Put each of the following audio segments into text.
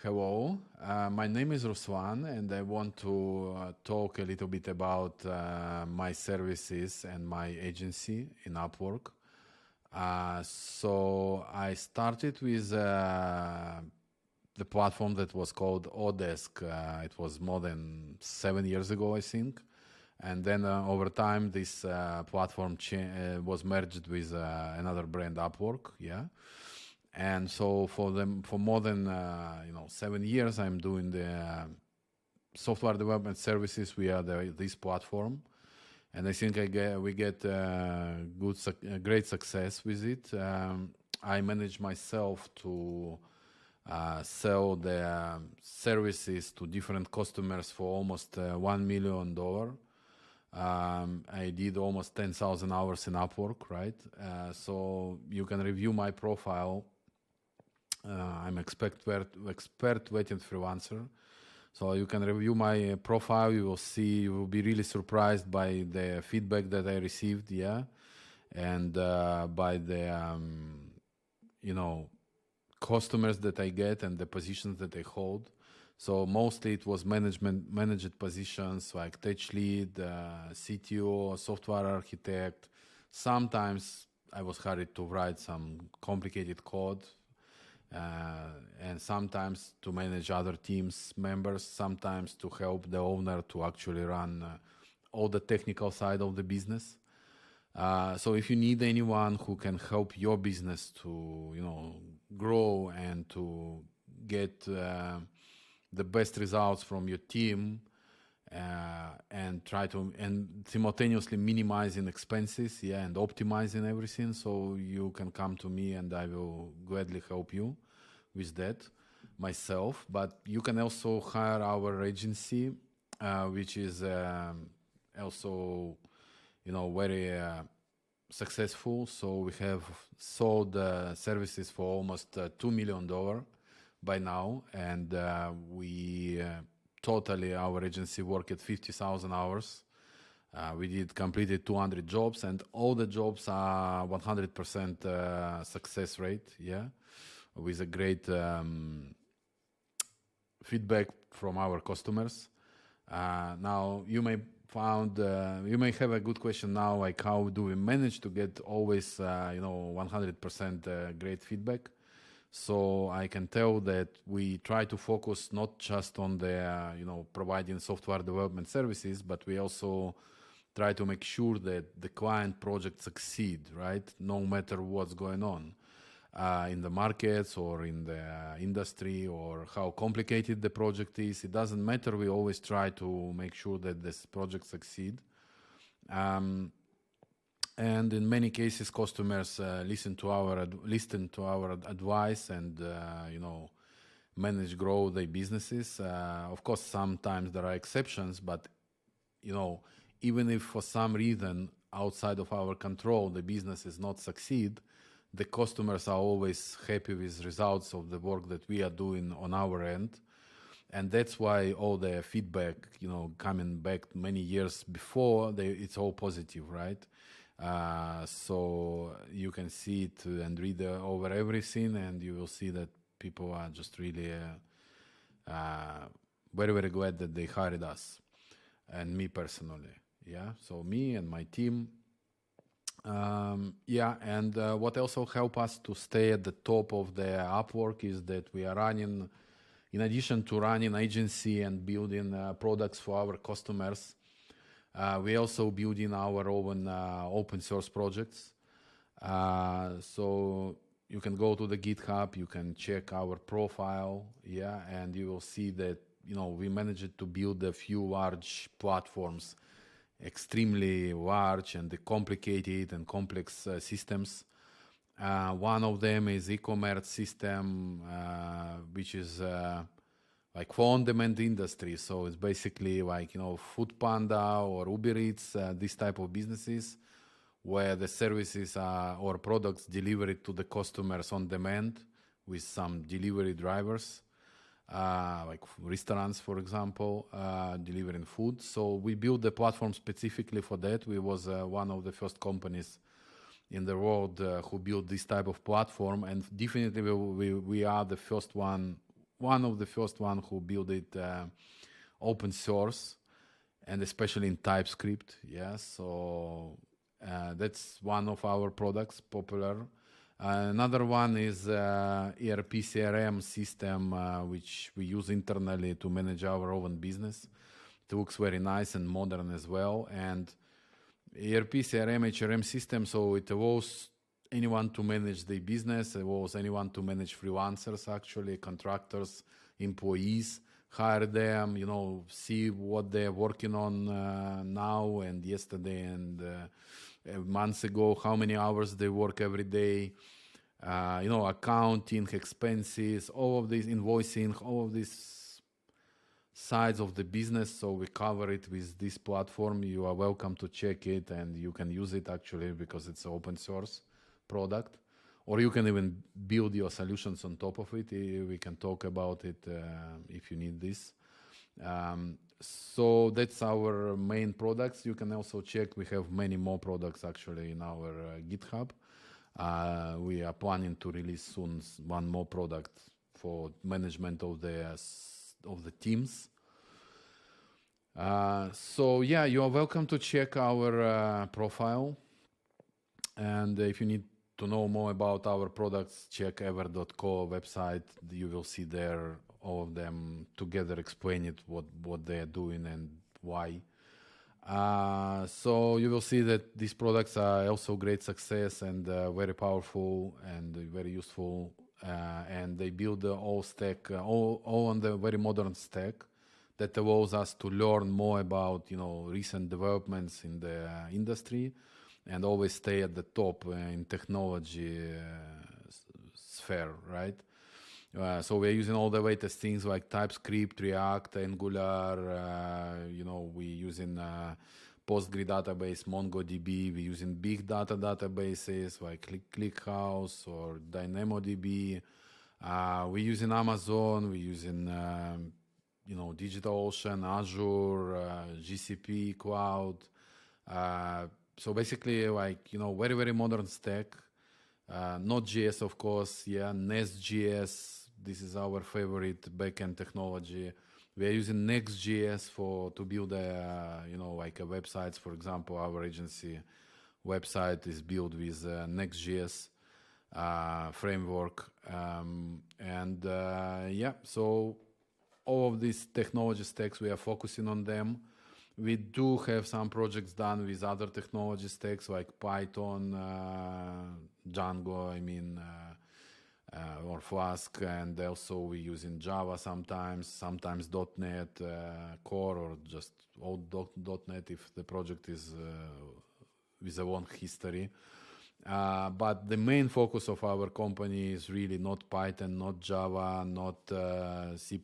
Hello, my name is Ruslan, and I want to talk a little bit about my services and my agency in Upwork. So I started with the platform that was called Odesk. It was more than 7 years ago, I think. And then over time, this platform was merged with another brand, Upwork. Yeah. And so for more than 7 years, I'm doing the software development services via this platform, and I think we get great success with it. I manage myself to sell the services to different customers for almost $1 million. I did almost 10,000 hours in Upwork, right? So you can review my profile. I'm expert waiting freelancer. So you can review my profile. You will be really surprised by the feedback that I received, yeah, and by the customers that I get and the positions that I hold. So mostly it was managed positions like tech lead, CTO, software architect. Sometimes I was hired to write some complicated code. And sometimes to manage other teams members, sometimes to help the owner to actually run all the technical side of the business. So if you need anyone who can help your business to grow and to get the best results from your team, and try to simultaneously minimizing expenses, yeah, and optimizing everything. So you can come to me and I will gladly help you with that myself. But you can also hire our agency, which is also very successful. So we have sold services for almost $2 million by now, and we totally, our agency worked at 50,000 hours. We completed 200 jobs, and all the jobs are 100% success rate, yeah, with a great feedback from our customers. Now you may have a good question now, like how do we manage to get always 100% great feedback? So I can tell that we try to focus not just on the providing software development services, but we also try to make sure that the client project succeed, right? No matter what's going on in the markets or in the industry or how complicated the project is. It doesn't matter. We always try to make sure that this project succeed. And in many cases, customers listen to our advice and grow their businesses. Of course, sometimes there are exceptions, but even if for some reason outside of our control the business is not succeed, the customers are always happy with results of the work that we are doing on our end. And that's why all the feedback, coming back many years before, it's all positive, right? So you can see it and read over everything, and you will see that people are just really very, very glad that they hired us, and me personally. Yeah, so me and my team. And what also help us to stay at the top of the Upwork is that we are running, in addition to running agency and building products for our customers, we also building our own open source projects. So you can go to the GitHub, you can check our profile, yeah, and you will see that we managed to build a few large platforms, extremely large and complicated and complex systems. One of them is e-commerce system, which is like for on-demand industry. So it's basically like, Food Panda or Uber Eats, this type of businesses where the services or products delivered to the customers on demand with some delivery drivers, like restaurants, for example, delivering food. So we built the platform specifically for that. We was one of the first companies in the world who built this type of platform, and definitely we are the first one one of the first one who built it open source, and especially in TypeScript. Yeah, so that's one of our products, popular. Another one is ERP CRM system, which we use internally to manage our own business. It looks very nice and modern as well. And ERP CRM HRM system, so it allows anyone to manage their business, it allows anyone to manage freelancers, actually, contractors, employees, hire them, see what they're working on now and yesterday and months ago, how many hours they work every day, accounting, expenses, all of this, invoicing, all of these sides of the business. So we cover it with this platform. You are welcome to check it, and you can use it actually because it's an open source product. Or you can even build your solutions on top of it. We can talk about it if you need this. So that's our main products. You can also check, we have many more products actually in our GitHub. We are planning to release soon one more product for management of the teams. So yeah, you are welcome to check our profile. And if you need to know more about our products, check ever.co website. You will see there all of them together, explain it, what they are doing and why. So you will see that these products are also great success and very powerful and very useful. And they build the whole stack, all on the very modern stack that allows us to learn more about recent developments in the industry and always stay at the top in technology sphere, right? So we're using all the latest things like TypeScript, React, Angular. We're using Postgre database, MongoDB. We're using big data databases like ClickHouse or DynamoDB. We're using Amazon. We're using DigitalOcean, Azure, GCP, Cloud. So basically, very, very modern stack. Node.js, of course, Nest.js. This is our favorite backend technology. We are using Next.js to build a websites. For example, our agency website is built with Next.js framework. So all of these technology stacks, we are focusing on them. We do have some projects done with other technology stacks like Python, Django, or Flask, and also we use in Java sometimes .NET Core, or just old .NET if the project is with a long history. But the main focus of our company is really not Python, not Java, not C++,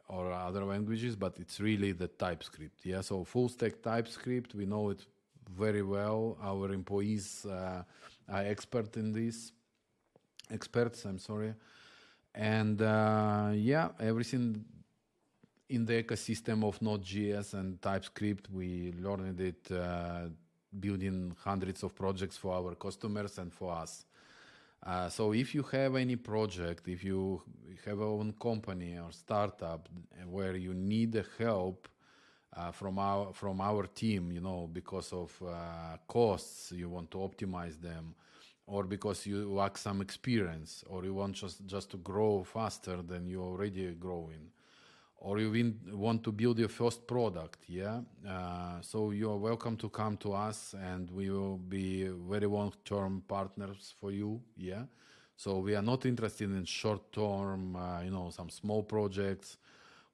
or other languages, but it's really the TypeScript. Yeah, so full stack TypeScript, we know it very well. Our employees are experts, I'm sorry. And everything in the ecosystem of Node.js and TypeScript, we learned it building hundreds of projects for our customers and for us. So if you have any project, if you have your own company or startup where you need help from our team, because of costs, you want to optimize them, or because you lack some experience, or you want just to grow faster than you're already growing, or you want to build your first product, so you are welcome to come to us, and we will be very long-term partners for you, So we are not interested in short-term, some small projects.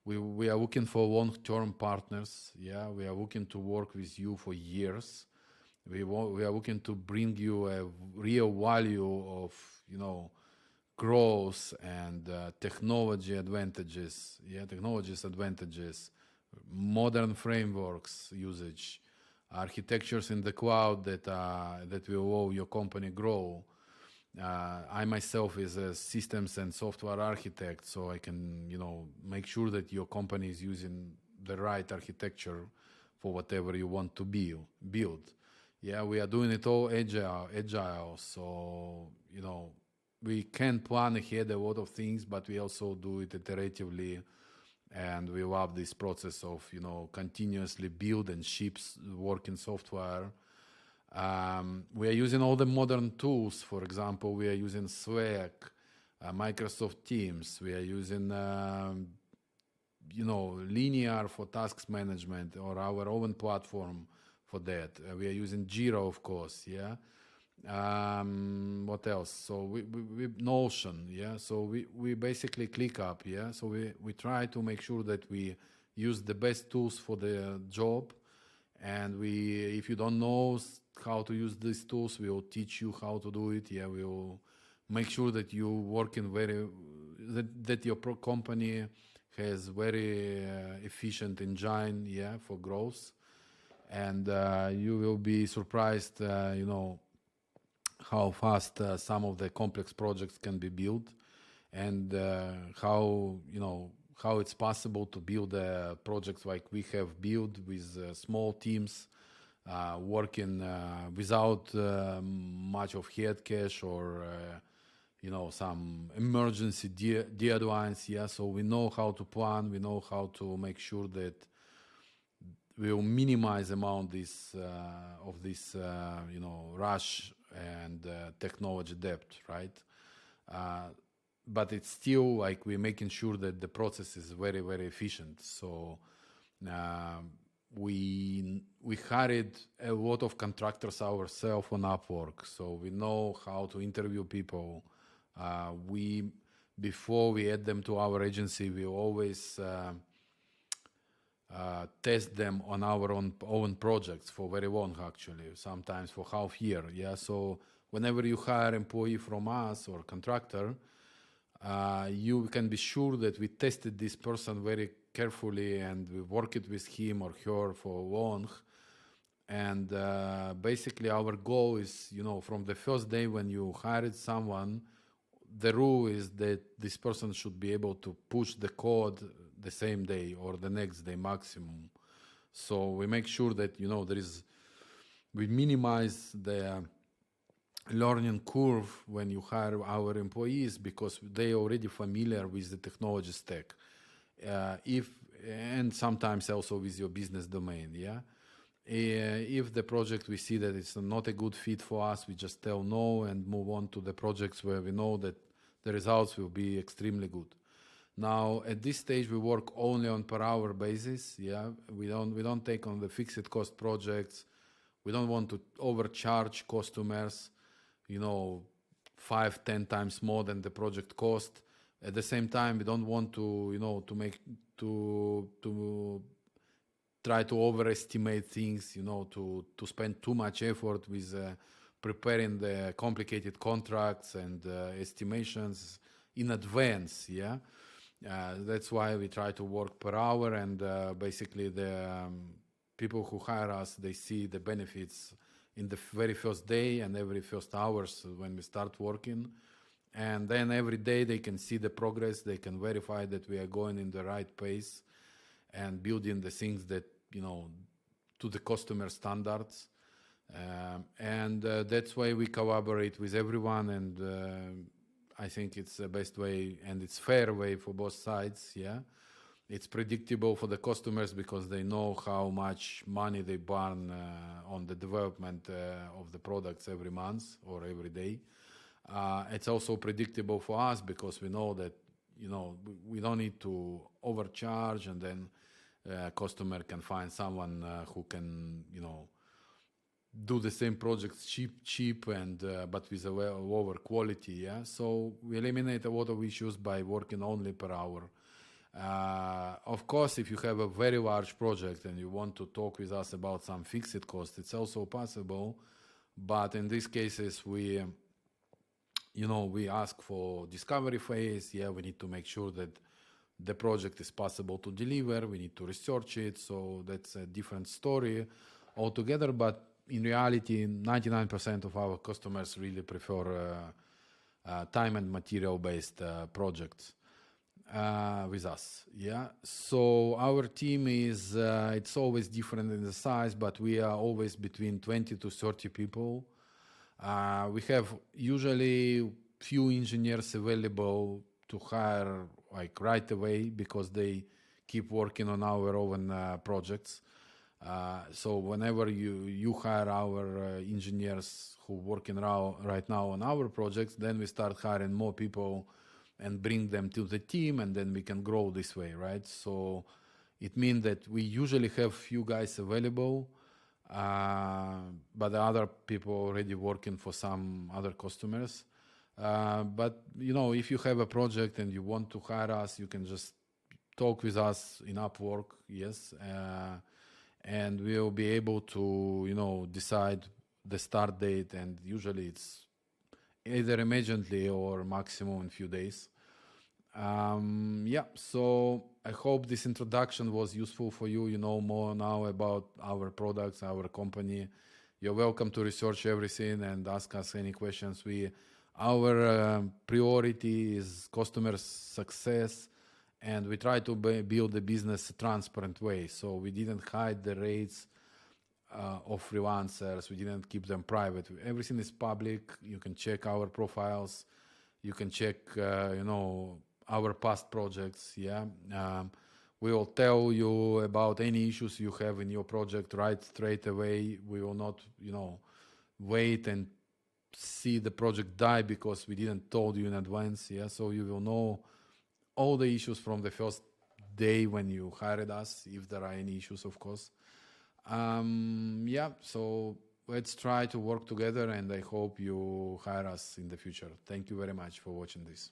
We are looking for long-term partners, We are looking to work with you for years. We are looking to bring you a real value of, growth and technology advantages, modern frameworks usage, architectures in the cloud that will allow your company grow. I myself is a systems and software architect, so I can, make sure that your company is using the right architecture for whatever you want to build. We are doing it all agile. So, we can plan ahead a lot of things, but we also do it iteratively, and we love this process of continuously build and ship working software. We are using all the modern tools. For example, we are using Slack, Microsoft Teams. We are using Linear for tasks management, or our own platform for that. We are using Jira, of course. Yeah. What else? So we Notion. Yeah. So we basically ClickUp. Yeah. So we try to make sure that we use the best tools for the job, and if you don't know how to use these tools, we will teach you how to do it. Yeah. We will make sure that you working that your company has very efficient engine, yeah, for growth, and you will be surprised, how fast some of the complex projects can be built, and how it's possible to build projects like we have built with small teams, working without much of head cash or some emergency deadlines. Yeah, so we know how to plan. We know how to make sure that we will minimize amount of this rush and technology debt, right? But it's still like we're making sure that the process is very, very efficient. So we hired a lot of contractors ourselves on Upwork, so we know how to interview people. Before we add them to our agency, we always test them on our own projects for very long, actually, sometimes for half year. Yeah, so whenever you hire employee from us or contractor, you can be sure that we tested this person very carefully and we worked with him or her for long. And basically our goal is, from the first day when you hired someone, the rule is that this person should be able to push the code the same day or the next day maximum. So we make sure that, we minimize the learning curve when you hire our employees, because they already familiar with the technology stack. And sometimes also with your business domain, yeah. If the project we see that it's not a good fit for us, we just tell no and move on to the projects where we know that the results will be extremely good. Now, at this stage, we work only on per hour basis. Yeah, we don't take on the fixed cost projects. We don't want to overcharge customers, 5-10 times more than the project cost. At the same time, we don't want to to try to overestimate things, to spend too much effort with preparing the complicated contracts and estimations in advance. Yeah, that's why we try to work per hour, and basically the people who hire us, they see the benefits in the very first day and every first hours when we start working. And then every day they can see the progress, they can verify that we are going in the right pace and building the things that, to the customer standards. And that's why we collaborate with everyone, and I think it's the best way and it's fair way for both sides. Yeah, it's predictable for the customers because they know how much money they burn on the development of the products every month or every day. It's also predictable for us because we know that we don't need to overcharge, and then customer can find someone who can do the same projects cheap and but with a lower quality. Yeah, so we eliminate a lot of issues by working only per hour. Of course, if you have a very large project and you want to talk with us about some fixed cost, it's also possible. But in these cases, we ask for discovery phase. Yeah, we need to make sure that the project is possible to deliver. We need to research it. So that's a different story altogether. But in reality, 99% of our customers really prefer time and material-based projects with us. Yeah. So our team is, it's always different in the size, but we are always between 20 to 30 people. We have usually few engineers available to hire like right away because they keep working on our own projects. So whenever you hire our engineers who working right now on our projects, then we start hiring more people and bring them to the team, and then we can grow this way, right? So it means that we usually have few guys available, but the other people already working for some other customers. But if you have a project and you want to hire us, you can just talk with us in Upwork, yes, and we'll be able to decide the start date, and usually it's either immediately or maximum in a few days. Yeah, so I hope this introduction was useful for you. You know more now about our products, our company. You're welcome to research everything and ask us any questions. Our priority is customer success, and we try to build the business a transparent way. So we didn't hide the rates of freelancers. We didn't keep them private. Everything is public. You can check our profiles. You can check, our past projects. Yeah. We will tell you about any issues you have in your project right straight away. We will not, wait and see the project die because we didn't told you in advance. Yeah. So you will know all the issues from the first day when you hired us, if there are any issues, of course. Yeah, so let's try to work together, and I hope you hire us in the future. Thank you very much for watching this.